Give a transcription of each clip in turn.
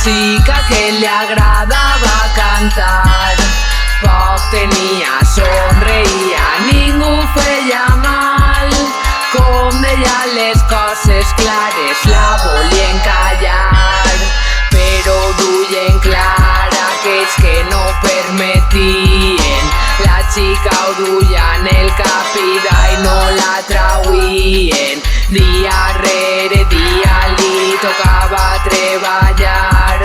chica que le agradava cantar. Poc tenia, somreia, ningú feia mal. Com deia les coses clares, la volien callar, però duien clar aquells que no permetien. La xica ho duia en el cap i d'ahí no la trauien. Dia rere dia li tocava treballar,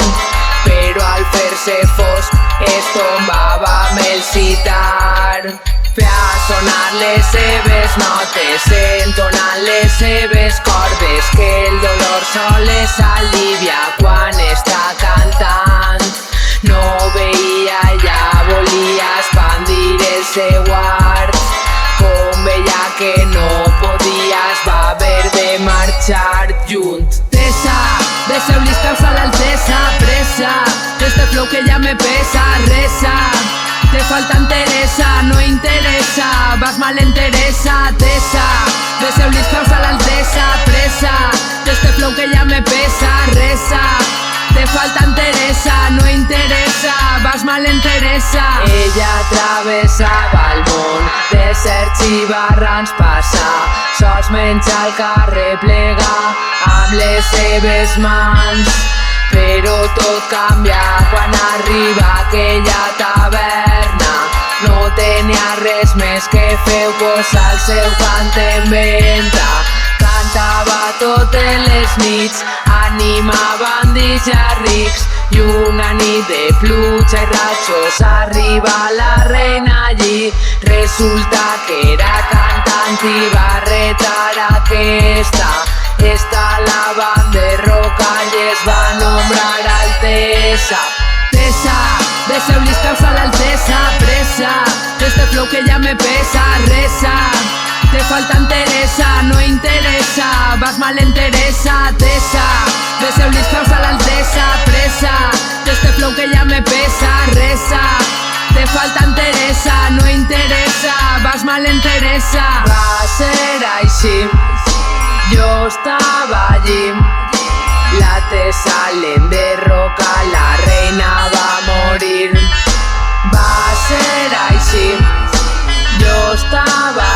però al fer-se fosc es tombava amb el citar. Feia sonar les seves notes, entonant les seves cordes, que el dolor sols s'alivia quan està cantant. No veia, ja volia expandir el seu art. Com veia que no podia, es va haver de marxar junt. Tessa, deixeu-lis causar l'altesa, pressa, d'este flow que ja me pesa, resa. Te falta enteresa, no interesa, vas mal interesa, Tessa. Deixeu-lis causar l'altesa, pressa, d'este flow que ja me pesa, resa. Te falta enteresa, no interesa, vas mal interesa. Ella travessava el món, deserts i barrans passa, sols menja al carrer plega amb les seves mans. Però tot canvia quan arriba a aquella taverna. No tenia res més que fer, posar el seu cant en venta. Cantava totes les nits, animaven DJ rics, i una nit de pluja i ratxos arriba la reina allí. Resulta que era cantant i va retar aquesta. Esta la van derrocar i es va nombrar altesa. Tessa, deixeu-lis causar l'altesa, pressa, d'este flow que ja me pesa, resa. Te falta enteresa, no interesa, vas mal interesa, Tessa. Deixeu-lis causar l'altesa, pressa, d'este flow que ja me pesa, resa. Te falta enteresa, no interesa, vas mal interesa. Va ser així, jo estava allí, la Tessa l'enderroca, la reina va morir. Va ser així, jo estava